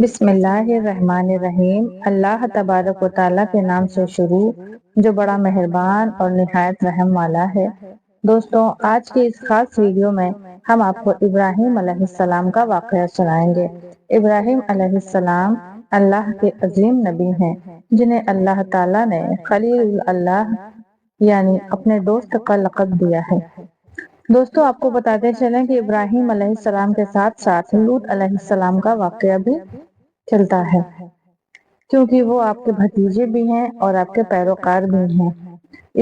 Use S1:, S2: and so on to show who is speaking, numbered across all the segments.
S1: بسم اللہ الرحمن الرحیم۔ اللہ تبارک و تعالیٰ کے نام سے شروع، جو بڑا مہربان اور نہایت رحم والا ہے۔ دوستوں، آج کی اس خاص ویڈیو میں ہم آپ کو ابراہیم علیہ السلام کا واقعہ سنائیں گے۔ ابراہیم علیہ السلام اللہ کے عظیم نبی ہیں، جنہیں اللہ تعالیٰ نے خلیل اللہ یعنی اپنے دوست کا لقب دیا ہے۔ دوستوں، آپ کو بتاتے چلیں کہ ابراہیم علیہ السلام کے ساتھ ساتھ لوط علیہ السلام کا واقعہ بھی چلتا ہے، کیونکہ وہ آپ کے بھتیجے بھی ہیں اور آپ کے پیروکار بھی ہیں۔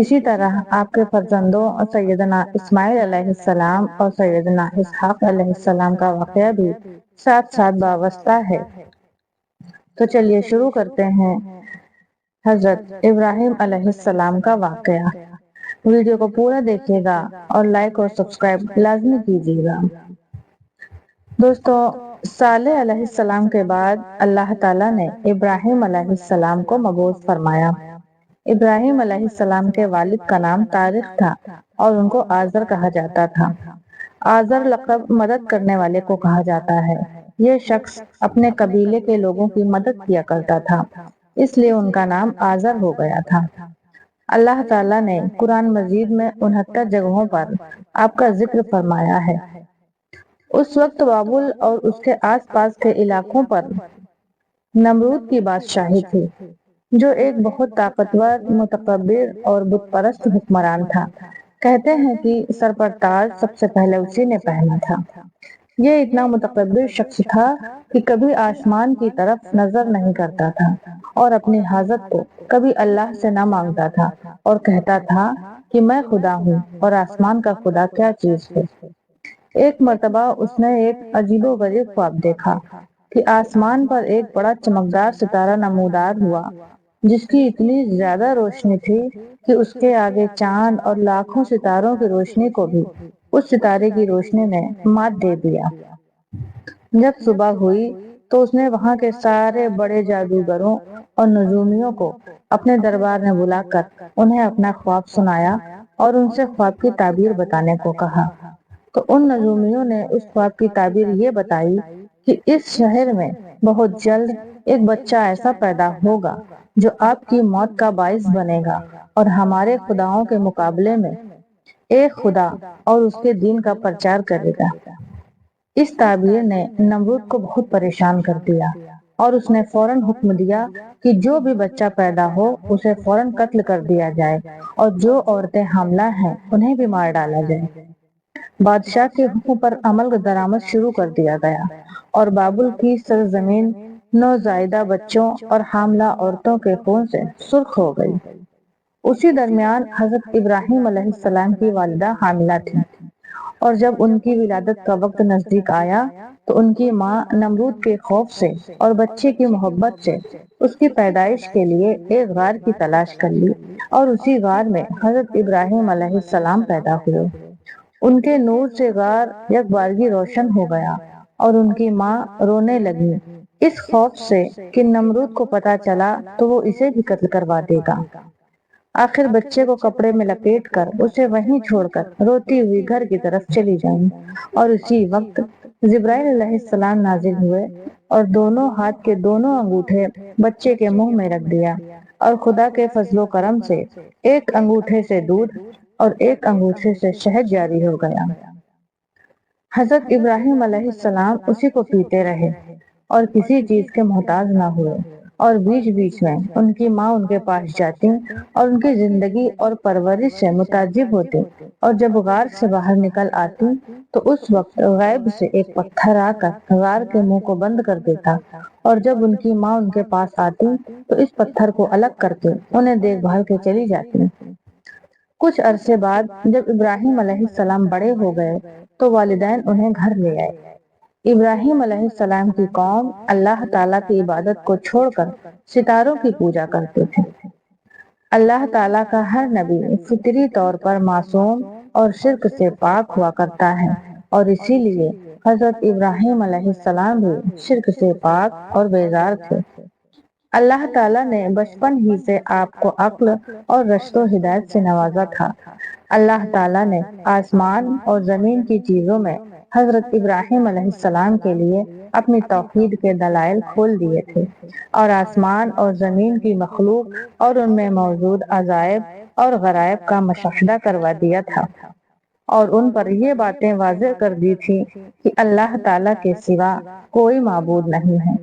S1: اسی طرح آپ کے فرزندوں سیدنا اسماعیل علیہ السلام اور سیدنا اسحاق علیہ السلام کا واقعہ بھی ساتھ ساتھ وابستہ ہے۔ تو چلیے شروع کرتے ہیں حضرت ابراہیم علیہ السلام کا واقعہ۔ ویڈیو کو پورا دیکھیے گا اور لائک اور سبسکرائب لازمی کیجیے گا۔ دوستوں، صالح علیہ السلام کے بعد اللہ تعالیٰ نے ابراہیم علیہ السلام کو مبعوث فرمایا۔ ابراہیم علیہ السلام کے والد کا نام طارق تھا اور ان کو آزر کہا جاتا تھا۔ آزر لقب مدد کرنے والے کو کہا جاتا ہے۔ یہ شخص اپنے قبیلے کے لوگوں کی مدد کیا کرتا تھا، اس لیے ان کا نام آزر ہو گیا تھا۔ اللہ تعالیٰ نے قرآن مجید میں 69 جگہوں پر آپ کا ذکر فرمایا ہے۔ اس وقت بابل اور اس کے آس پاس کے علاقوں پر نمرود کی بادشاہی تھی، جو ایک بہت طاقتور، متکبر اور بت پرست حکمران تھا۔ کہتے ہیں کہ سر پر تاج سب سے پہلے اسی نے پہنا تھا۔ یہ اتنا متکبر شخص تھا کہ کبھی آسمان کی طرف نظر نہیں کرتا تھا اور اپنی حاجت کو کبھی اللہ سے نہ مانگتا تھا، اور کہتا تھا کہ میں خدا ہوں اور آسمان کا خدا کیا چیز ہے۔ ایک مرتبہ اس نے ایک عجیب و غریب خواب دیکھا کہ آسمان پر ایک بڑا چمکدار ستارہ نمودار ہوا، جس کی اتنی زیادہ روشنی تھی کہ اس کے آگے چاند اور لاکھوں ستاروں کی روشنی کو بھی اس ستارے کی روشنی نے مات دے دیا۔ جب صبح ہوئی تو اس نے وہاں کے سارے بڑے جادوگروں اور نجومیوں کو اپنے دربار میں بلا کر انہیں اپنا خواب سنایا اور ان سے خواب کی تعبیر بتانے کو کہا۔ تو ان نجومیوں نے اس خواب کی تعبیر یہ بتائی کہ اس شہر میں بہت جلد ایک بچہ ایسا پیدا ہوگا جو آپ کی موت کا باعث بنے گا اور ہمارے خداؤں کے مقابلے میں ایک خدا اور اس کے دین کا پرچار کرے گا۔ اس تعبیر نے نمرود کو بہت پریشان کر دیا اور اس نے فوراً حکم دیا کہ جو بھی بچہ پیدا ہو اسے فوراً قتل کر دیا جائے اور جو عورتیں حاملہ ہیں انہیں بھی مار ڈالا جائے۔ بادشاہ کے حکم پر عمل درآمد شروع کر دیا گیا اور بابل کی سرزمین نوزائیدہ بچوں اور حاملہ عورتوں کے خون سے سرخ ہو گئی۔ اسی درمیان حضرت ابراہیم علیہ السلام کی والدہ حاملہ تھی، اور جب ان کی ولادت کا وقت نزدیک آیا تو ان کی ماں نمرود کے خوف سے اور بچے کی محبت سے اس کی پیدائش کے لیے ایک غار کی تلاش کر لی، اور اسی غار میں حضرت ابراہیم علیہ السلام پیدا ہوئے۔ ان کے نور سے غار یک بارگی روشن ہو گیا اور ان کی ماں رونے لگی، اس خوف سے کہ نمرود کو پتا چلا تو وہ اسے بھی قتل کروا دے گا۔ آخر بچے کو کپڑے میں لپیٹ کر اسے وہیں چھوڑ کر روتی ہوئی گھر کی طرف چلی جائیں، اور اسی وقت جبرائیل علیہ السلام نازل ہوئے اور دونوں ہاتھ کے دونوں انگوٹھے بچے کے منہ میں رکھ دیا، اور خدا کے فضل و کرم سے ایک انگوٹھے سے دودھ اور ایک انگوٹھے سے شہد جاری ہو گیا۔ حضرت ابراہیم علیہ السلام اسی کو پیتے رہے اور کسی چیز کے محتاج نہ ہوئے، اور بیچ بیچ میں ان کی ماں ان کے پاس جاتی اور ان کی زندگی اور پرورش سے متعجب ہوتی، اور جب غار سے باہر نکل آتی تو اس وقت غیب سے ایک پتھر آ کر غار کے منہ کو بند کر دیتا، اور جب ان کی ماں ان کے پاس آتی تو اس پتھر کو الگ کر کے انہیں دیکھ بھال کے چلی جاتی۔ کچھ عرصے بعد جب ابراہیم علیہ السلام بڑے ہو گئے تو والدین انہیں گھر لے آئے۔ ابراہیم علیہ السلام کی قوم اللہ تعالیٰ کی عبادت کو چھوڑ کر ستاروں کی پوجا کرتے تھے۔ اللہ تعالیٰ کا ہر نبی فطری طور پر معصوم اور شرک سے پاک ہوا کرتا ہے، اور اسی لیے حضرت ابراہیم علیہ السلام بھی شرک سے پاک اور بیزار تھے۔ اللہ تعالیٰ نے بچپن ہی سے آپ کو عقل اور رشد و ہدایت سے نوازا تھا۔ اللہ تعالیٰ نے آسمان اور زمین کی چیزوں میں حضرت ابراہیم علیہ السلام کے لیے اپنی توحید کے دلائل کھول دیے تھے اور آسمان اور زمین کی مخلوق اور ان میں موجود عجائب اور غرائب کا مشاہدہ کروا دیا تھا، اور ان پر یہ باتیں واضح کر دی تھی کہ اللہ تعالیٰ کے سوا کوئی معبود نہیں ہے۔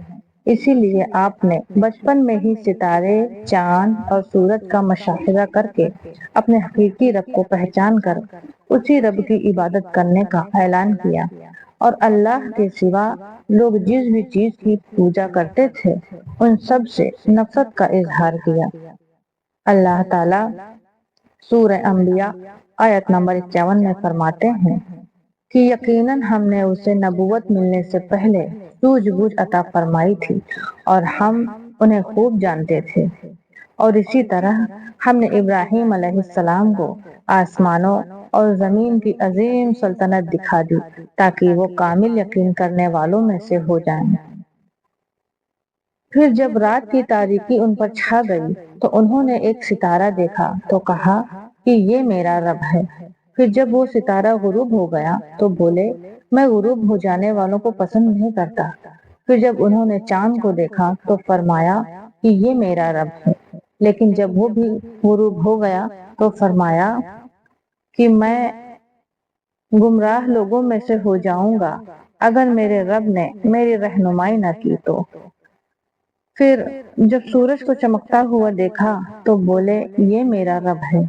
S1: اسی لیے آپ نے بچپن میں ہی ستارے، چاند اور سورج کا مشاہدہ کر کے اپنے حقیقی رب کو پہچان کر اسی رب کی عبادت کرنے کا اعلان کیا، اور اللہ کے سوا لوگ جس بھی چیز کی پوجا کرتے تھے ان سب سے نفرت کا اظہار کیا۔ اللہ تعالیٰ سورہ انبیاء آیت نمبر 51 میں فرماتے ہیں کہ یقیناً ہم نے اسے نبوت ملنے سے پہلے سوجھ بوجھ عطا فرمائی تھی اور ہم انہیں خوب جانتے تھے، اور اسی طرح ہم نے ابراہیم علیہ السلام کو آسمانوں اور زمین کی عظیم سلطنت دکھا دی تاکہ وہ کامل یقین کرنے والوں میں سے ہو جائیں۔ پھر جب رات کی تاریکی ان پر چھا گئی تو انہوں نے ایک ستارہ دیکھا تو کہا کہ یہ میرا رب ہے۔ پھر جب وہ ستارہ غروب ہو گیا تو بولے میں غروب ہو جانے والوں کو پسند نہیں کرتا۔ پھر جب انہوں نے چاند کو دیکھا تو فرمایا کہ یہ میرا رب ہے، لیکن جب وہ بھی غروب ہو گیا تو فرمایا کہ میں گمراہ لوگوں میں سے ہو جاؤں گا اگر میرے رب نے میری رہنمائی نہ کی تو۔ پھر جب سورج کو چمکتا ہوا دیکھا تو بولے یہ میرا رب ہے،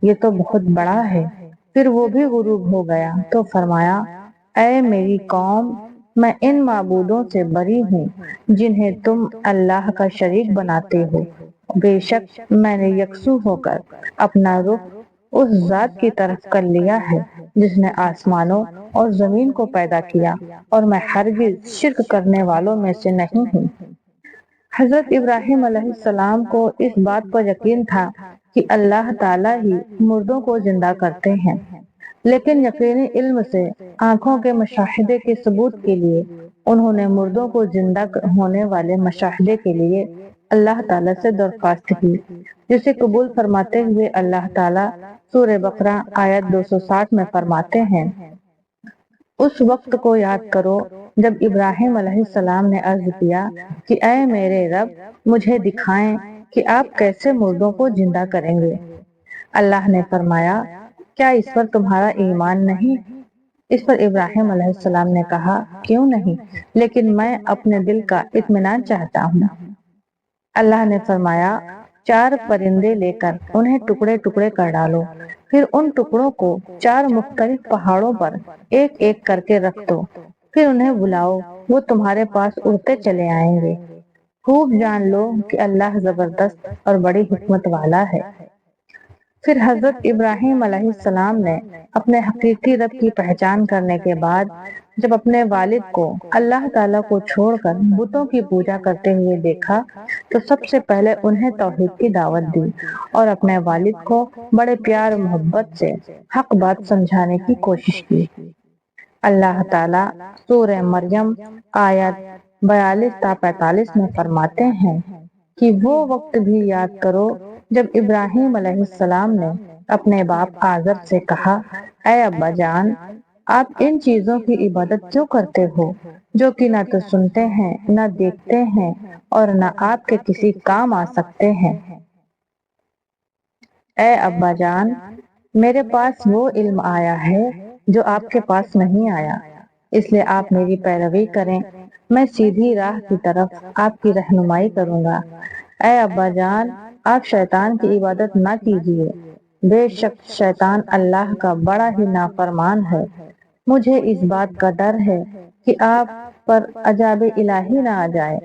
S1: یہ تو بہت بڑا ہے۔ پھر وہ بھی غروب ہو گیا تو فرمایا اے میری قوم، میں ان معبودوں سے بری ہوں جنہیں تم اللہ کا شریک بناتے ہو۔ بے شک میں نے یکسو ہو کر اپنا رخ اس ذات کی طرف کر لیا ہے جس نے آسمانوں اور زمین کو پیدا کیا، اور میں ہرگز شرک کرنے والوں میں سے نہیں ہوں۔ حضرت ابراہیم علیہ السلام کو اس بات پر یقین تھا کہ اللہ تعالیٰ ہی مردوں کو زندہ کرتے ہیں، لیکن یقینی علم سے آنکھوں کے مشاہدے کے ثبوت کے لیے انہوں نے مردوں کو زندہ ہونے والے مشاہدے کے لیے اللہ تعالیٰ سے درخواست کی، جسے قبول فرماتے ہوئے اللہ تعالیٰ سورہ بقرہ آیت 260 میں فرماتے ہیں اس وقت کو یاد کرو جب ابراہیم علیہ السلام نے عرض کیا کہ اے میرے رب، مجھے دکھائیں کہ آپ کیسے مردوں کو زندہ کریں گے۔ اللہ نے فرمایا کیا اس پر تمہارا ایمان نہیں؟ اس پر ابراہیم علیہ السلام نے کہا کیوں نہیں، لیکن میں اپنے دل کا اطمینان چاہتا ہوں۔ اللہ نے فرمایا 4 پرندے لے کر انہیں ٹکڑے ٹکڑے کر ڈالو، پھر ان ٹکڑوں کو 4 مختلف پہاڑوں پر ایک ایک کر کے رکھ دو، پھر انہیں بلاؤ، وہ تمہارے پاس اڑتے چلے آئیں گے۔ خوب جان لو کہ اللہ زبردست اور بڑی حکمت والا ہے۔ پھر حضرت ابراہیم علیہ السلام نے اپنے حقیقی رب کی پہچان کرنے کے بعد جب اپنے والد کو اللہ تعالیٰ کو چھوڑ کر بتوں کی پوجا کرتے ہوئے دیکھا تو سب سے پہلے انہیں توحید کی دعوت دی اور اپنے والد کو بڑے پیار و محبت سے حق بات سمجھانے کی کوشش کی۔ اللہ تعالیٰ سورہ مریم آیت 42 تا 45 میں فرماتے ہیں کہ وہ وقت بھی یاد کرو جب ابراہیم علیہ السلام نے اپنے باپ آزر سے کہا اے ابا جان، آپ ان چیزوں کی عبادت کیوں کرتے ہو جو کہ نہ تو سنتے ہیں، نہ دیکھتے ہیں اور نہ آپ کے کسی کام آ سکتے ہیں۔ اے ابا جان، میرے پاس وہ علم آیا ہے جو آپ کے پاس نہیں آیا، اس لیے آپ میری پیروی کریں، میں سیدھی راہ کی طرف آپ کی رہنمائی کروں گا۔ اے ابا جان، آپ شیطان کی عبادت نہ کیجیے، بے شک شیطان اللہ کا بڑا ہی نافرمان ہے۔ مجھے اس بات کا ڈر ہے کہ آپ پر عذاب الہی نہ آ جائے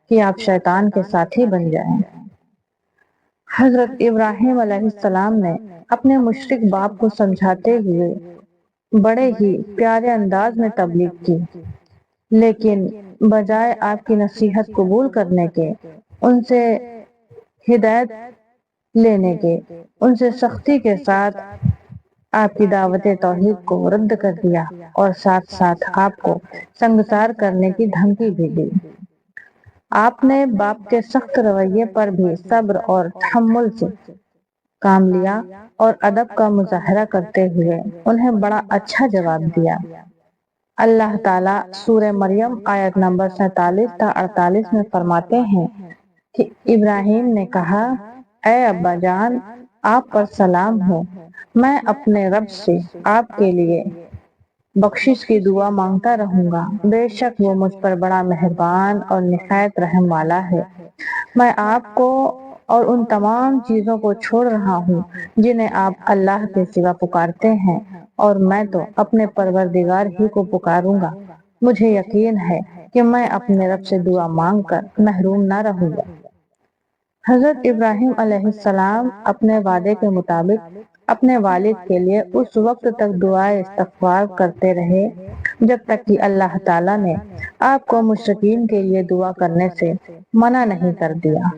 S1: کہ آپ شیطان کے ساتھی بن جائیں۔ حضرت ابراہیم علیہ السلام نے اپنے مشرک باپ کو سمجھاتے ہوئے بڑے ہی پیارے انداز میں تبلیغ کی، لیکن بجائے آپ کی نصیحت قبول کرنے کے، ان سے ہدایت لینے کے، ان سے سختی کے ساتھ آپ کی دعوت توحید کو رد کر دیا اور ساتھ ساتھ آپ کو سنگسار کرنے کی دھمکی بھی دی۔ آپ نے باپ کے سخت رویے پر بھی صبر اور تحمل سے کام لیا اور ادب کا مظاہرہ کرتے ہوئے انہیں بڑا اچھا جواب دیا۔ اللہ تعالیٰ سورہ مریم آیت نمبر 47 تا 48 میں فرماتے ہیں کہ ابراہیم نے کہا، اے ابا جان، آپ پر سلام ہو، میں اپنے رب سے آپ کے لیے بخشش کی دعا مانگتا رہوں گا، بے شک وہ مجھ پر بڑا مہربان اور نہایت رحم والا ہے۔ میں آپ کو اور ان تمام چیزوں کو چھوڑ رہا ہوں جنہیں آپ اللہ کے سوا پکارتے ہیں، اور میں تو اپنے پروردگار ہی کو پکاروں گا۔ مجھے یقین ہے کہ میں اپنے رب سے دعا مانگ کر محروم نہ رہوں گا۔ حضرت ابراہیم علیہ السلام اپنے وعدے کے مطابق اپنے والد کے لیے اس وقت تک دعائے استغفار کرتے رہے جب تک کہ اللہ تعالیٰ نے آپ کو مشرکین کے لیے دعا کرنے سے منع نہیں کر دیا۔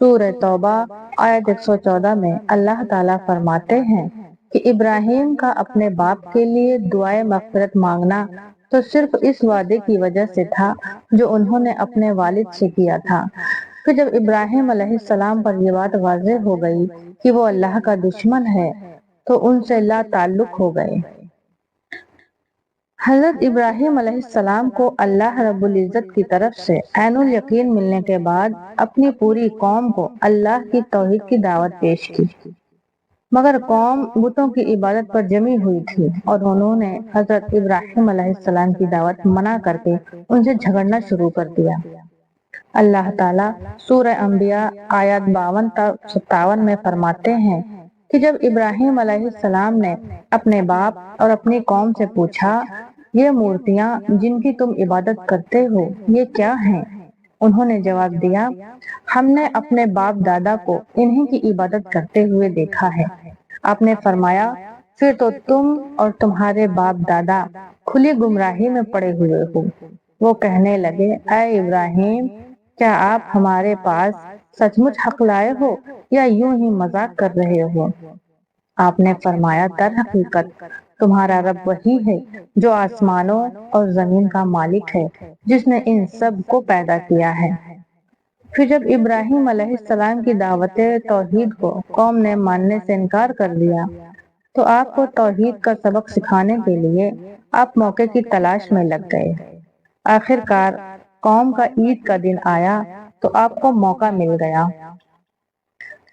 S1: سورہ توبہ آیت 114 میں اللہ تعالیٰ فرماتے ہیں کہ ابراہیم کا اپنے باپ کے لیے دعائے مغفرت مانگنا تو صرف اس وعدے کی وجہ سے تھا جو انہوں نے اپنے والد سے کیا تھا۔ پھر جب ابراہیم علیہ السلام پر یہ بات واضح ہو گئی کہ وہ اللہ کا دشمن ہے تو ان سے لا تعلق ہو گئے۔ حضرت ابراہیم علیہ السلام کو اللہ رب العزت کی طرف سے عین الیقین ملنے کے بعد اپنی پوری قوم کو اللہ کی توحید کی دعوت پیش کی، مگر قوم بتوں کی عبادت پر جمی ہوئی تھی اور انہوں نے حضرت ابراہیم علیہ السلام کی دعوت منع کر کے ان سے جھگڑنا شروع کر دیا۔ اللہ تعالیٰ سورہ انبیاء آیات 52 تا 57 میں فرماتے ہیں کہ جب ابراہیم علیہ السلام نے اپنے باپ اور اپنی قوم سے پوچھا، یہ مورتیاں جن کی تم عبادت کرتے ہو یہ کیا ہیں؟ انہوں نے جواب دیا، ہم نے اپنے باپ دادا کو انہی کی عبادت کرتے ہوئے دیکھا ہے۔ آپ نے فرمایا، پھر تو تم اور تمہارے باپ دادا کھلی گمراہی میں پڑے ہوئے ہو۔ وہ کہنے لگے، اے ابراہیم، کیا آپ ہمارے پاس سچ مچ حق لائے ہو یا یوں ہی مذاق کر رہے ہو؟ آپ نے فرمایا، در حقیقت تمہارا رب وہی ہے جو آسمانوں اور زمین کا مالک ہے، جس نے ان سب کو پیدا کیا ہے۔ پھر جب ابراہیم علیہ السلام کی دعوت توحید کو قوم نے ماننے سے انکار کر دیا تو آپ کو توحید کا سبق سکھانے کے لیے آپ موقع کی تلاش میں لگ گئے۔ آخر کار قوم کا عید کا دن آیا تو آپ کو موقع مل گیا۔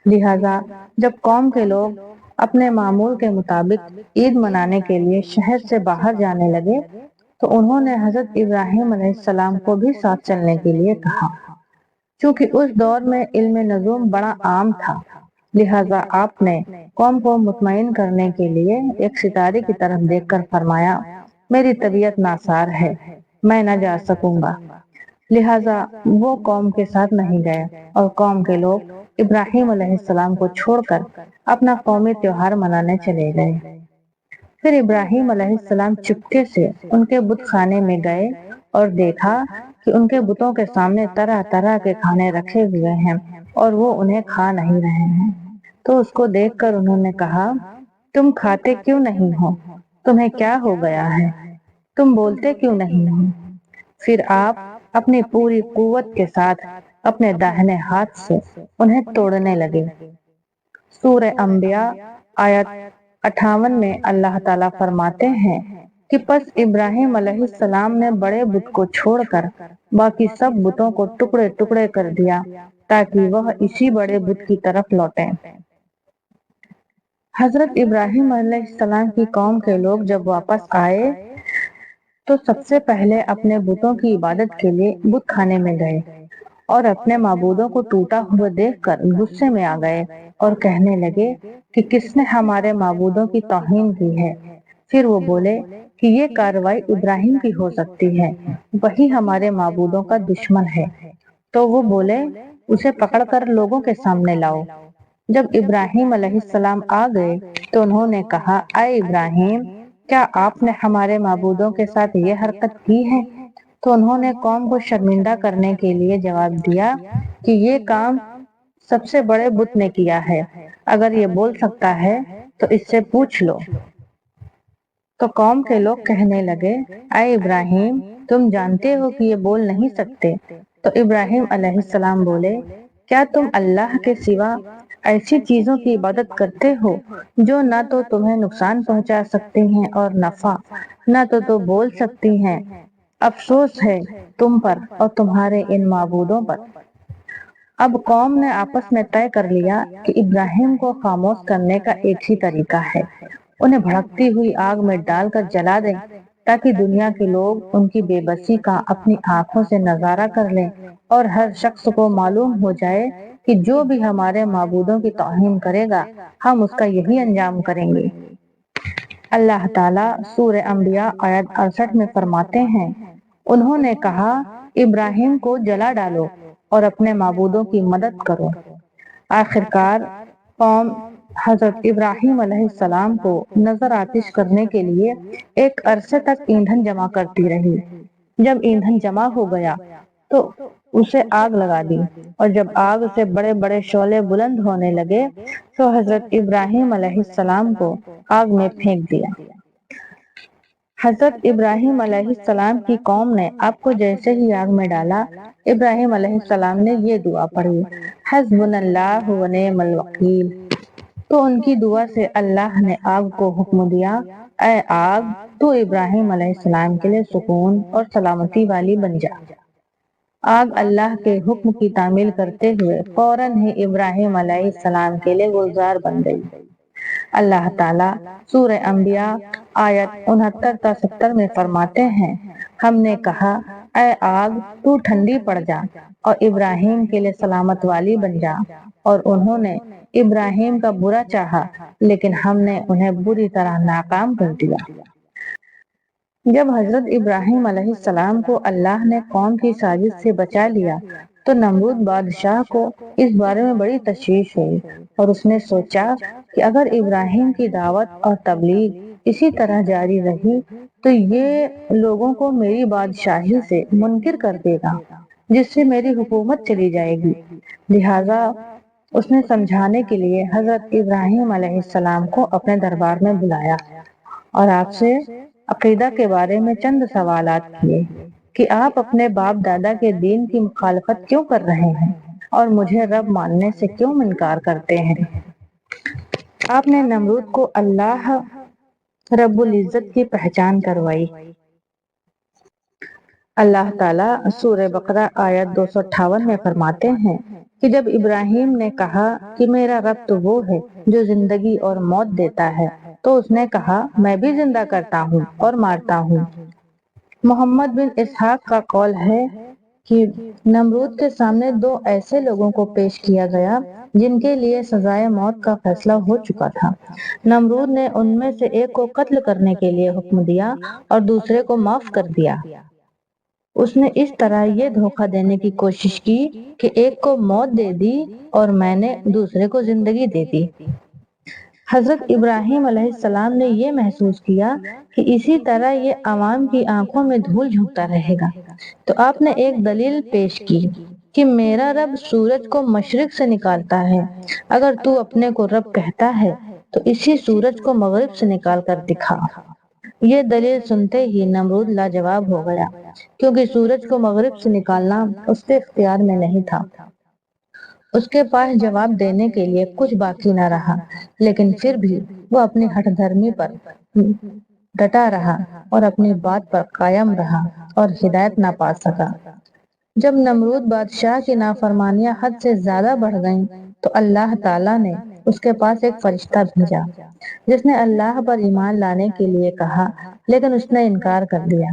S1: لہذا جب قوم کے لوگ اپنے معمول کے مطابق عید منانے کے لیے شہر سے باہر جانے لگے تو انہوں نے حضرت ابراہیم علیہ السلام کو بھی ساتھ چلنے کے لیے کہا۔ چونکہ اس دور میں علم نجوم بڑا عام تھا، لہذا آپ نے قوم کو مطمئن کرنے کے لیے ایک ستارے کی طرف دیکھ کر فرمایا، میری طبیعت ناسار ہے، میں نہ جا سکوں گا۔ لہذا وہ قوم کے ساتھ نہیں گئے اور قوم کے لوگ ابراہیم علیہ السلام کو چھوڑ کر اپنا قومی تہوار منانے چلے گئے۔ پھر ابراہیم علیہ السلام چپکے سے ان کے بت خانے میں گئے اور دیکھا کہ ان کے بتوں کے سامنے طرح طرح کے کھانے رکھے ہوئے ہیں اور وہ انہیں کھا نہیں رہے ہیں۔ تو اس کو دیکھ کر انہوں نے کہا، تم کھاتے کیوں نہیں ہو؟ تمہیں کیا ہو گیا ہے؟ تم بولتے کیوں نہیں ہو؟ پھر آپ اپنی پوری قوت کے ساتھ اپنے داہنے ہاتھ سے انہیں توڑنے لگے۔ سورہ انبیاء آیت 58 میں اللہ تعالیٰ فرماتے ہیں کہ پس ابراہیم علیہ السلام نے بڑے بت کو چھوڑ کر باقی سب بتوں کو ٹکڑے ٹکڑے کر دیا تاکہ وہ اسی بڑے بت کی طرف لوٹیں۔ حضرت ابراہیم علیہ السلام کی قوم کے لوگ جب واپس آئے تو سب سے پہلے اپنے بتوں کی عبادت کے لیے بت خانے میں گئے اور اپنے معبودوں کو ٹوٹا ہوا دیکھ کر غصے میں آ گئے اور کہنے لگے کہ کس نے ہمارے معبودوں کی توہین کی ہے۔ پھر وہ بولے کہ یہ کارروائی ابراہیم کی ہو سکتی ہے، وہی ہمارے معبودوں کا دشمن ہے۔ تو وہ بولے، اسے پکڑ کر لوگوں کے سامنے لاؤ۔ جب ابراہیم علیہ السلام آ گئے تو انہوں نے کہا، اے ابراہیم، کیا آپ نے ہمارے معبودوں کے ساتھ یہ حرکت کی ہے؟ تو انہوں نے قوم کو شرمندہ کرنے کے لیے جواب دیا کہ یہ کام سب سے بڑے بت نے کیا ہے، اگر یہ بول سکتا ہے تو اس سے پوچھ لو۔ تو قوم کے لوگ کہنے لگے، اے ابراہیم، تم جانتے ہو کہ یہ بول نہیں سکتے۔ تو ابراہیم علیہ السلام بولے، کیا تم اللہ کے سوا ایسی چیزوں کی عبادت کرتے ہو جو نہ تو تمہیں نقصان پہنچا سکتے ہیں اور نفع، نہ تو بول سکتی ہیں۔ افسوس ہے تم پر اور تمہارے ان معبودوں پر۔ اب قوم نے آپس میں طے کر لیا کہ ابراہیم کو خاموش کرنے کا ایک ہی طریقہ ہے، انہیں بھڑکتی ہوئی آگ میں ڈال کر جلا دیں، تاکہ دنیا کے لوگ ان کی بے بسی کا اپنی آنکھوں سے نظارہ کر لیں اور ہر شخص کو معلوم ہو جائے کہ جو بھی ہمارے معبودوں کی توہین کرے گا ہم اس کا یہی انجام کریں گے۔ اللہ تعالیٰ سورہ انبیاء آیت 68 میں فرماتے ہیں، انہوں نے کہا ابراہیم کو جلا ڈالو اور اپنے معبودوں کی مدد کرو۔ آخرکار قوم حضرت ابراہیم علیہ السلام کو نظر آتش کرنے کے لیے ایک عرصے تک ایندھن جمع کرتی رہی۔ جب ایندھن جمع ہو گیا تو اسے آگ لگا دی، اور جب آگ سے بڑے بڑے شعلے بلند ہونے لگے تو حضرت ابراہیم علیہ السلام کو آگ میں پھینک دیا۔ حضرت ابراہیم علیہ السلام کی قوم نے آپ کو جیسے ہی آگ میں ڈالا، ابراہیم علیہ السلام نے یہ دعا پڑھی، حسبنا اللہ و نعم الوکیل۔ تو ان کی دعا سے اللہ نے آگ کو حکم دیا، اے آگ تو ابراہیم علیہ السلام کے لیے سکون اور سلامتی والی بن جا۔ آگ اللہ کے حکم کی تعمیل کرتے ہوئے فوراً ہی ابراہیم علیہ السلام کے لیے گلزار بن گئی۔ اللہ تعالیٰ سورہ انبیاء آیت 69 تا 70 میں فرماتے ہیں، ہم نے کہا اے آگ تو ٹھنڈی پڑ جا اور ابراہیم کے لیے سلامت والی بن جا، اور انہوں نے ابراہیم کا برا چاہا لیکن ہم نے انہیں بری طرح ناکام کر دیا۔ جب حضرت ابراہیم علیہ السلام کو اللہ نے قوم کی سازش سے بچا لیا تو نمرود بادشاہ کو اس بارے میں بڑی تشویش ہوئی، اور اس نے سوچا کہ اگر ابراہیم کی دعوت اور تبلیغ اسی طرح جاری رہی تو یہ لوگوں کو میری بادشاہی سے منکر کر دے گا، جس سے میری حکومت چلی جائے گی۔ لہٰذا اس نے سمجھانے کے لیے حضرت ابراہیم علیہ السلام کو اپنے دربار میں بلایا اور آپ سے عقیدہ کے بارے میں چند سوالات کیے کہ آپ اپنے باپ دادا کے دین کی مخالفت کیوں کر رہے ہیں اور مجھے رب ماننے سے کیوں انکار کرتے ہیں۔ آپ نے نمرود کو اللہ رب العزت کی پہچان کروائی۔ اللہ تعالیٰ سورہ بقرہ آیت 258 میں فرماتے ہیں کہ جب ابراہیم نے کہا کہ میرا رب تو وہ ہے جو زندگی اور موت دیتا ہے، تو اس نے کہا میں بھی زندہ کرتا ہوں اور مارتا ہوں۔ محمد بن اسحاق کا قول ہے کہ نمرود کے سامنے دو ایسے لوگوں کو پیش کیا گیا جن کے لیے سزائے موت کا فیصلہ ہو چکا تھا۔ نمرود نے ان میں سے ایک کو قتل کرنے کے لیے حکم دیا اور دوسرے کو معاف کر دیا۔ اس نے اس طرح یہ دھوکہ دینے کی کوشش کی کہ ایک کو موت دے دی اور میں نے دوسرے کو زندگی دے دی۔ حضرت ابراہیم علیہ السلام نے یہ محسوس کیا کہ اسی طرح یہ عوام کی آنکھوں میں دھول جھونکتا رہے گا، تو آپ نے ایک دلیل پیش کی کہ میرا رب سورج کو مشرق سے نکالتا ہے، اگر تو اپنے کو رب کہتا ہے تو اسی سورج کو مغرب سے نکال کر دکھا۔ یہ دلیل سنتے ہی نمرود لاجواب ہو گیا، کیونکہ سورج کو مغرب سے نکالنا اس کے اختیار میں نہیں تھا۔ اس کے پاس جواب دینے کے لیے کچھ باقی نہ رہا، لیکن پھر بھی وہ اپنی ہٹ دھرمی پر ڈٹا رہا اور اپنی بات پر قائم رہا اور ہدایت نہ پا سکا۔ جب نمرود بادشاہ کی نافرمانیاں حد سے زیادہ بڑھ گئیں تو اللہ تعالیٰ نے اس کے پاس ایک فرشتہ بھیجا جس نے اللہ پر ایمان لانے کے لیے کہا، لیکن اس نے انکار کر دیا۔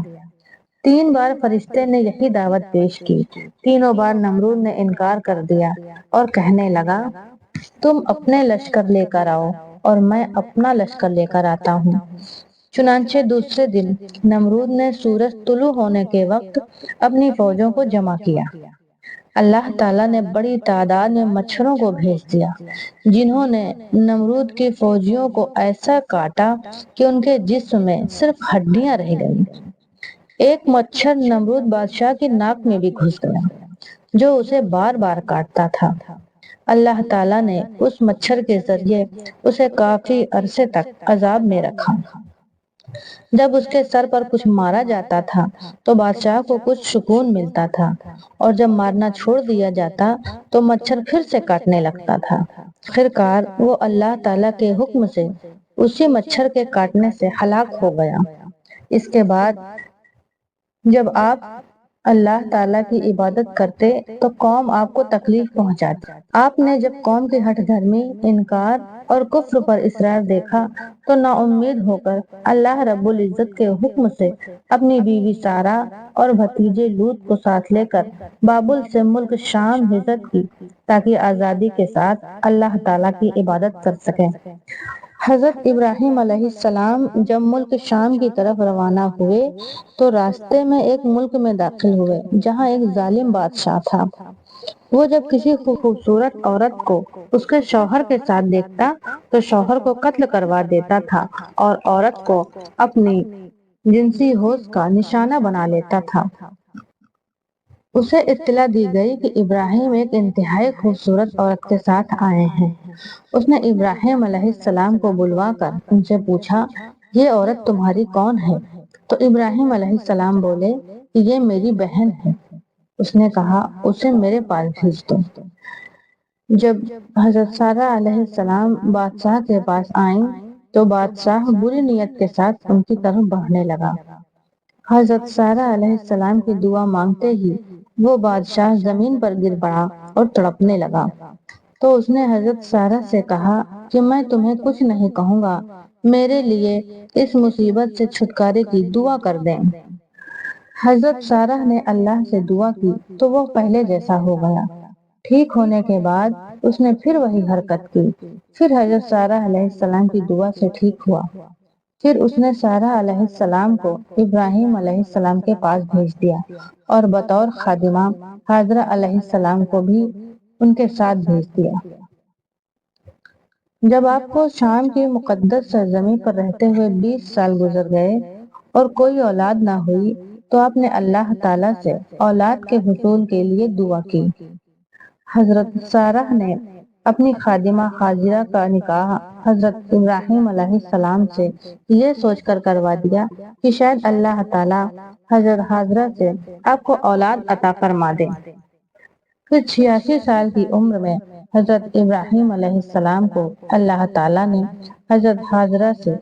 S1: 3 بار فرشتے نے یہی دعوت پیش کی، تینوں بار نمرود نے انکار کر دیا اور کہنے لگا تم اپنے لشکر لے کر آؤ اور میں اپنا لشکر لے کر آتا ہوں۔ چنانچہ دوسرے دن نمرود نے سورج طلوع ہونے کے وقت اپنی فوجوں کو جمع کیا۔ اللہ تعالیٰ نے بڑی تعداد میں مچھروں کو بھیج دیا جنہوں نے نمرود کی فوجیوں کو ایسا کاٹا کہ ان کے جسم میں صرف ہڈیاں رہ گئیں۔ ایک مچھر نمرود بادشاہ کی ناک میں بھی گھس گیا جو اسے بار بار کاٹتا تھا۔ اللہ تعالیٰ نے اس مچھر کے ذریعے اسے کافی عرصے تک عذاب میں رکھا۔ جب اس کے سر پر کچھ مارا جاتا تھا تو بادشاہ کو کچھ سکون ملتا تھا، اور جب مارنا چھوڑ دیا جاتا تو مچھر پھر سے کاٹنے لگتا تھا۔ آخرکار وہ اللہ تعالیٰ کے حکم سے اسی مچھر کے کاٹنے سے ہلاک ہو گیا۔ اس کے بعد جب آپ اللہ تعالیٰ کی عبادت کرتے تو قوم آپ کو تکلیف پہنچاتی۔ آپ نے جب قوم کی ہٹ دھرمی، انکار اور کفر پر اصرار دیکھا تو نا امید ہو کر اللہ رب العزت کے حکم سے اپنی بیوی سارہ اور بھتیجے لوط کو ساتھ لے کر بابل سے ملک شام ہجرت کی تاکہ آزادی کے ساتھ اللہ تعالیٰ کی عبادت کر سکیں۔ حضرت ابراہیم علیہ السلام جب ملک شام کی طرف روانہ ہوئے تو راستے میں ایک ملک میں داخل ہوئے جہاں ایک ظالم بادشاہ تھا۔ وہ جب کسی خوبصورت عورت کو اس کے شوہر کے ساتھ دیکھتا تو شوہر کو قتل کروا دیتا تھا اور عورت کو اپنی جنسی حوص کا نشانہ بنا لیتا تھا۔ اسے اطلاع دی گئی کہ ابراہیم ایک انتہائی خوبصورت عورت کے ساتھ آئے ہیں۔ اس نے ابراہیم علیہ السلام کو بلوا کر ان سے پوچھا، یہ عورت تمہاری کون ہے؟ تو ابراہیم علیہ السلام بولے کہ یہ میری بہن ہے۔ اس نے کہا، اسے میرے پاس بھیج دو۔ جب حضرت سارہ علیہ السلام بادشاہ کے پاس آئیں تو بادشاہ بری نیت کے ساتھ ان کی طرف بڑھنے لگا۔ حضرت سارہ علیہ السلام کی دعا مانگتے ہی وہ بادشاہ زمین پر گر پڑا اور تڑپنے لگا۔ تو اس نے حضرت سارہ سے کہا کہ میں تمہیں کچھ نہیں کہوں گا، میرے لیے اس مصیبت سے چھٹکارے کی دعا کر دیں۔ حضرت سارہ نے اللہ سے دعا کی تو وہ پہلے جیسا ہو گیا۔ ٹھیک ہونے کے بعد اس نے پھر وہی حرکت کی۔ پھر حضرت سارہ علیہ السلام کی دعا سے ٹھیک ہوا۔ پھر اس نے سارہ علیہ السلام کو ابراہیم علیہ السلام کے پاس بھیج دیا اور بطور خادمہ ہاجرہ علیہ السلام کو بھی ان کے ساتھ بھیج دیا۔ جب آپ کو شام کی مقدس سرزمین پر رہتے ہوئے 20 سال گزر گئے اور کوئی اولاد نہ ہوئی تو آپ نے اللہ تعالیٰ سے اولاد کے حصول کے لیے دعا کی۔ حضرت سارہ نے اپنی خادمہ ہاجرہ کا نکاح حضرت ابراہیم علیہ السلام سے یہ سوچ کر کروا دیا کہ شاید اللہ تعالیٰ حضرت ہاجرہ سے آپ کو اولاد عطا فرما دے۔ پھر 86 سال کی عمر میں حضرت ابراہیم علیہ السلام کو اللہ تعالیٰ نے حضرت ہاجرہ سے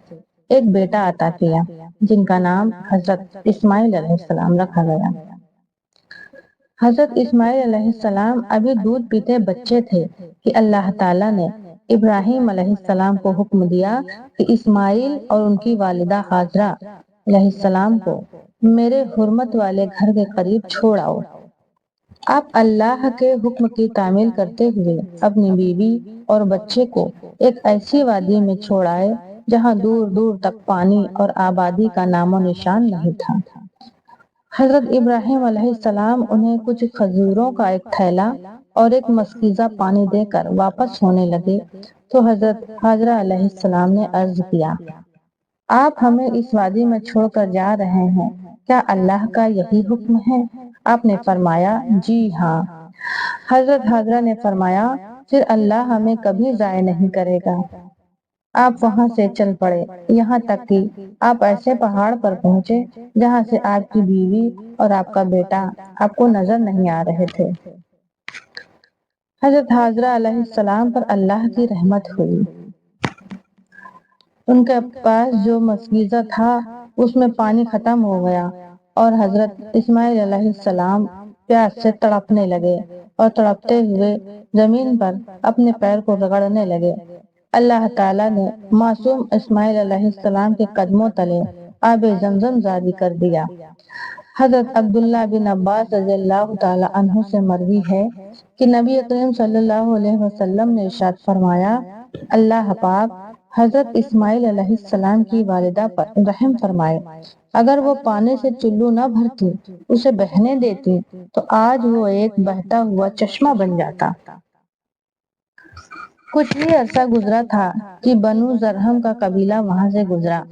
S1: ایک بیٹا عطا کیا جن کا نام حضرت اسماعیل علیہ السلام رکھا گیا۔ حضرت اسماعیل علیہ السلام ابھی دودھ پیتے بچے تھے کہ اللہ تعالیٰ نے ابراہیم علیہ السلام کو حکم دیا کہ اسماعیل اور ان کی والدہ ہاجرہ علیہ السلام کو میرے حرمت والے گھر کے قریب چھوڑ آؤ۔ آپ اللہ کے حکم کی تعمیل کرتے ہوئے اپنی بیوی اور بچے کو ایک ایسی وادی میں چھوڑ آئے جہاں دور دور تک پانی اور آبادی کا نام و نشان نہیں تھا۔ حضرت ابراہیم علیہ السلام انہیں کچھ کھجوروں کا ایک تھیلا اور ایک مشکیزہ پانی دے کر واپس ہونے لگے تو حضرت ہاجرہ علیہ السلام نے عرض کیا، آپ ہمیں اس وادی میں چھوڑ کر جا رہے ہیں، کیا اللہ کا یہی حکم ہے؟ آپ نے فرمایا، جی ہاں۔ حضرت ہاجرہ نے فرمایا، پھر اللہ ہمیں کبھی ضائع نہیں کرے گا۔ آپ وہاں سے چل پڑے یہاں تک کہ آپ ایسے پہاڑ پر پہنچے جہاں سے آپ کی بیوی اور آپ کا بیٹا آپ کو نظر نہیں آ رہے تھے۔ حضرت ہاجرہ علیہ السلام پر اللہ کی رحمت ہوئی۔ ان کے پاس جو مشکیزہ تھا اس میں پانی ختم ہو گیا اور حضرت اسماعیل علیہ السلام پیاس سے تڑپنے لگے اور تڑپتے ہوئے زمین پر اپنے پیر کو رگڑنے لگے۔ اللہ تعالیٰ نے معصوم اسماعیل علیہ السلام کے قدموں تلے آب زمزم جاری کر دیا۔ حضرت عبداللہ بن عباس رضی اللہ تعالیٰ عنہ سے مروی ہے کہ نبی کریم صلی اللہ علیہ وسلم نے ارشاد فرمایا، اللہ پاک حضرت اسماعیل علیہ السلام کی والدہ پر رحم فرمائے، اگر وہ پانی سے چلو نہ بھرتی، اسے بہنے دیتی تو آج وہ ایک بہتا ہوا چشمہ بن جاتا۔ کچھ ہی عرصہ گزرا تھا کہ بنو زرہم کا قبیلہ وہاں سے گزرا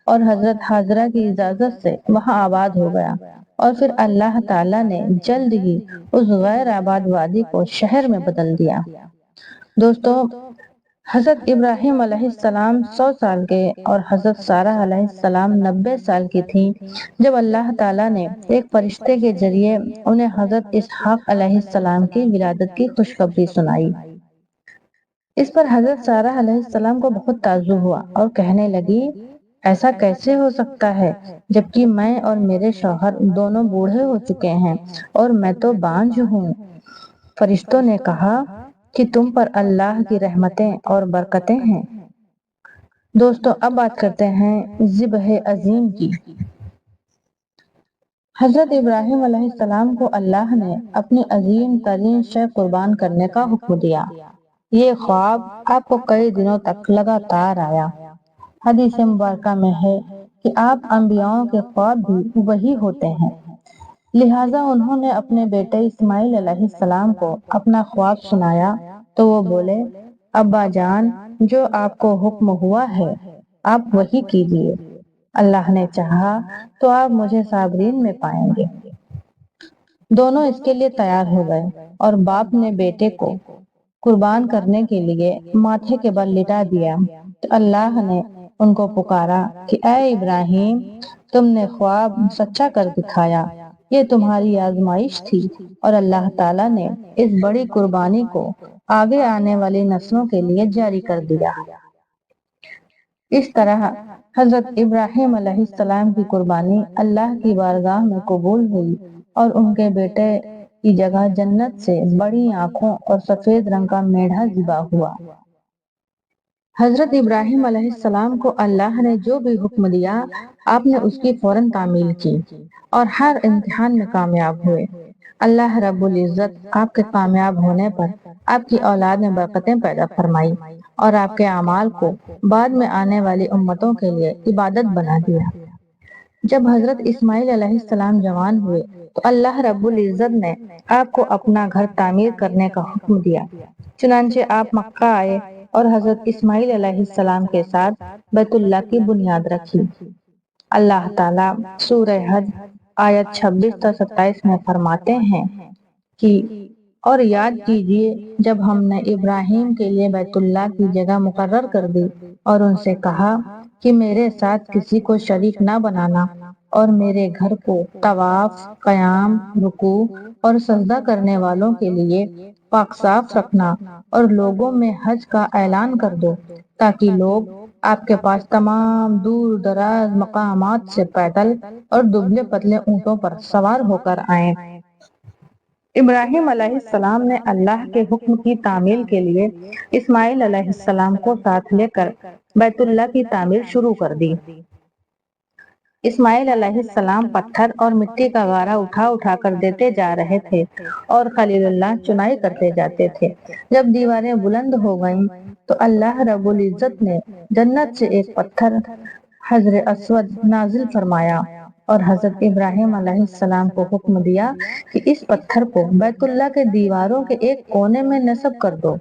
S1: اور حضرت ہاجرہ کی اجازت سے وہاں آباد ہو گیا اور پھر اللہ تعالیٰ نے جلد ہی اس غیر آباد وادی کو شہر میں بدل دیا۔ دوستو، حضرت ابراہیم علیہ السلام 100 سال کے اور حضرت سارہ علیہ السلام 90 سال کی تھیں جب اللہ تعالیٰ نے ایک فرشتے کے ذریعے انہیں حضرت اسحاق علیہ السلام کی ولادت کی خوشخبری سنائی۔ اس پر حضرت سارہ علیہ السلام کو بہت تعجب ہوا اور کہنے لگی ایسا کیسے ہو سکتا ہے جبکہ میں اور میرے شوہر دونوں بوڑھے ہو چکے ہیں اور میں تو بانجھ ہوں۔ فرشتوں نے کہا کہ تم پر اللہ کی رحمتیں اور برکتیں ہیں۔ دوستو اب بات کرتے ہیں ذبح عظیم کی۔ حضرت ابراہیم علیہ السلام کو اللہ نے اپنی عظیم ترین شے قربان کرنے کا حکم دیا۔ یہ خواب آپ کو کئی دنوں تک لگاتار آیا۔ حدیث مبارکہ میں ہے کہ آپ انبیاءوں کے خواب بھی وہی ہوتے ہیں، لہٰذا انہوں نے اپنے بیٹے اسماعیل علیہ السلام کو اپنا خواب سنایا تو وہ بولے ابا جان جو آپ کو حکم ہوا ہے آپ وہی کیجیے، اللہ نے چاہا تو آپ مجھے صابرین میں پائیں گے۔ دونوں اس کے لیے تیار ہو گئے اور باپ نے بیٹے کو قربان کرنے کے لیے ماتھے کے بل لٹا دیا تو اللہ نے ان کو پکارا کہ اے ابراہیم تم نے خواب سچا کر دکھایا، یہ تمہاری آزمائش تھی اور اللہ تعالیٰ نے اس بڑی قربانی کو آگے آنے والی نسلوں کے لیے جاری کر دیا۔ اس طرح حضرت ابراہیم علیہ السلام کی قربانی اللہ کی بارگاہ میں قبول ہوئی اور ان کے بیٹے کی جگہ جنت سے بڑی آنکھوں اور سفید رنگ کا میڑھا ذبح ہوا۔ حضرت ابراہیم علیہ السلام کو اللہ نے جو بھی حکم دیا آپ نے اس کی فوراً تعمیل کی اور ہر امتحان میں کامیاب ہوئے۔ اللہ رب العزت آپ کے کامیاب ہونے پر آپ کی اولاد میں برکتیں پیدا فرمائی اور آپ کے اعمال کو بعد میں آنے والی امتوں کے لیے عبادت بنا دیا۔ جب حضرت اسماعیل علیہ السلام جوان ہوئے تو اللہ رب العزت نے آپ کو اپنا گھر تعمیر کرنے کا حکم دیا، چنانچہ آپ مکہ آئے اور حضرت اسماعیل علیہ السلام کے ساتھ بیت اللہ کی بنیاد رکھی۔ اللہ تعالیٰ سورہ حج آیت 26 تا 27 میں فرماتے ہیں کہ اور یاد کیجیے جب ہم نے ابراہیم کے لیے بیت اللہ کی جگہ مقرر کر دی اور ان سے کہا کہ میرے ساتھ کسی کو شریک نہ بنانا اور میرے گھر کو طواف، قیام، رکوع اور سجدہ کرنے والوں کے لیے پاک صاف رکھنا اور لوگوں میں حج کا اعلان کر دو تاکہ لوگ آپ کے پاس تمام دور دراز مقامات سے پیدل اور دبلے پتلے اونٹوں پر سوار ہو کر آئیں۔ ابراہیم علیہ السلام نے اللہ کے حکم کی تعمیل کے لیے اسماعیل علیہ السلام کو ساتھ لے کر بیت اللہ کی تعمیر شروع کر دی۔ اسماعیل علیہ السلام پتھر اور مٹی کا غارہ اٹھا اٹھا کر دیتے جا رہے تھے اور خلیل اللہ چنائی کرتے جاتے تھے۔ جب دیواریں بلند ہو گئیں تو اللہ رب العزت نے جنت سے ایک پتھر حجر اسود نازل فرمایا اور حضرت ابراہیم علیہ السلام کو حکم دیا کہ اس پتھر کو بیت اللہ کے دیواروں کے ایک کونے میں نصب کر دو،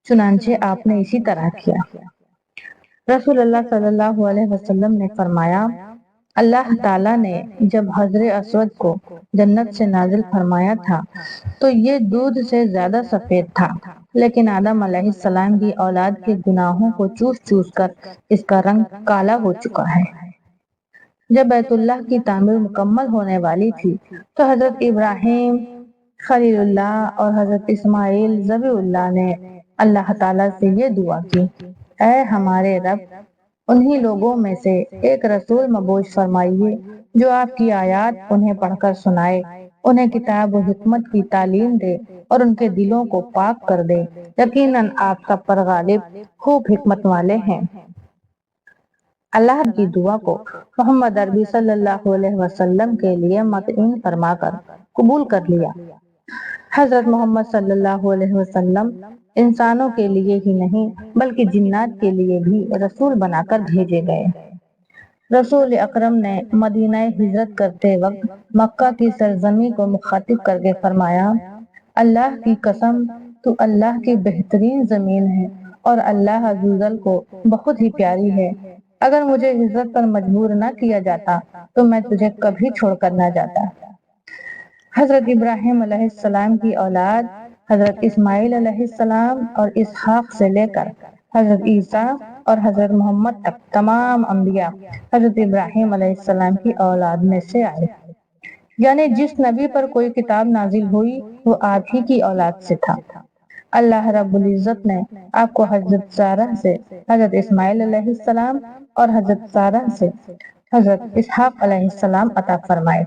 S1: چنانچہ آپ نے اسی طرح کیا۔ رسول اللہ صلی اللہ علیہ وسلم نے فرمایا اللہ تعالیٰ نے جب حجر اسود کو جنت سے نازل فرمایا تھا تو یہ دودھ سے زیادہ سفید تھا، لیکن آدم علیہ السلام کی اولاد کے گناہوں کو چوس چوس کر اس کا رنگ کالا ہو چکا ہے۔ جب بیت اللہ کی تعمیر مکمل ہونے والی تھی تو حضرت ابراہیم خلیل اللہ اور حضرت اسماعیل ذبیح اللہ نے اللہ تعالیٰ سے یہ دعا کی اے ہمارے رب انہی لوگوں میں سے ایک رسول مبعوث فرمائیے جو آپ کی آیات انہیں پڑھ کر سنائے، انہیں کتاب و حکمت کی تعلیم دے اور ان کے دلوں کو پاک کر دے، یقیناً آپ سب پر غالب خوب حکمت والے ہیں۔ اللہ کی دعا کو محمد عربی صلی اللہ علیہ وسلم کے لیے متعین فرما کر قبول کر لیا۔ حضرت محمد صلی اللہ علیہ وسلم انسانوں کے لیے ہی نہیں بلکہ جنات کے لیے بھی رسول بنا کر بھیجے گئے۔ رسول اکرم نے مدینہ ہجرت کرتے وقت مکہ کی سرزمین کو مخاطب کر کے فرمایا اللہ کی قسم تو اللہ کی بہترین زمین ہے اور اللہ عز و جل کو بہت ہی پیاری ہے، اگر مجھے ہجرت پر مجبور نہ کیا جاتا تو میں تجھے کبھی چھوڑ کر نہ جاتا۔ حضرت ابراہیم علیہ السلام کی اولاد حضرت اسماعیل علیہ السلام اور اسحاق سے لے کر حضرت عیسیٰ اور حضرت محمد تک تمام انبیاء حضرت ابراہیم علیہ السلام کی اولاد میں سے آئے، یعنی جس نبی پر کوئی کتاب نازل ہوئی وہ آپ ہی کی اولاد سے تھا۔ اللہ رب العزت نے آپ کو حضرت سارہ سے حضرت اسماعیل علیہ السلام اور حضرت سارہ سے حضرت اسحاق علیہ السلام عطا فرمائے۔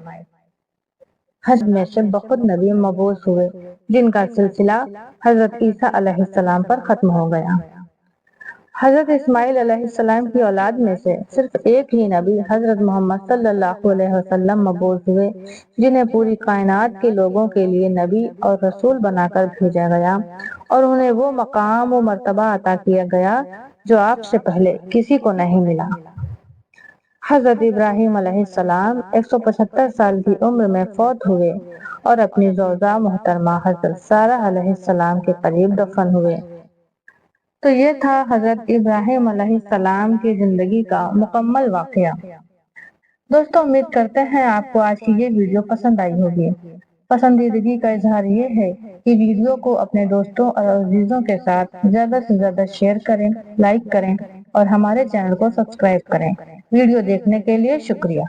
S1: حضرت میں سے بہت نبی مبعوث ہوئے جن کا سلسلہ حضرت عیسیٰ علیہ السلام پر ختم ہو گیا۔ حضرت اسماعیل علیہ السلام کی اولاد میں سے صرف ایک ہی نبی حضرت محمد صلی اللہ علیہ وسلم مبعوث ہوئے جنہیں پوری کائنات کے لوگوں کے لیے نبی اور رسول بنا کر بھیجا گیا اور انہیں وہ مقام و مرتبہ عطا کیا گیا جو آپ سے پہلے کسی کو نہیں ملا۔ حضرت ابراہیم علیہ السلام 175 سال کی عمر میں فوت ہوئے اور اپنی زوجہ محترمہ حضرت سارہ علیہ السلام کے قریب دفن ہوئے۔ تو یہ تھا حضرت ابراہیم علیہ السلام کی زندگی کا مکمل واقعہ۔ دوستوں امید کرتے ہیں آپ کو آج کی یہ ویڈیو پسند آئی ہوگی۔ پسندیدگی کا اظہار یہ ہے کہ ویڈیو کو اپنے دوستوں اور عزیزوں کے ساتھ زیادہ سے زیادہ شیئر کریں، لائک کریں اور ہمارے چینل کو سبسکرائب کریں۔ ویڈیو دیکھنے کے لیے شکریہ۔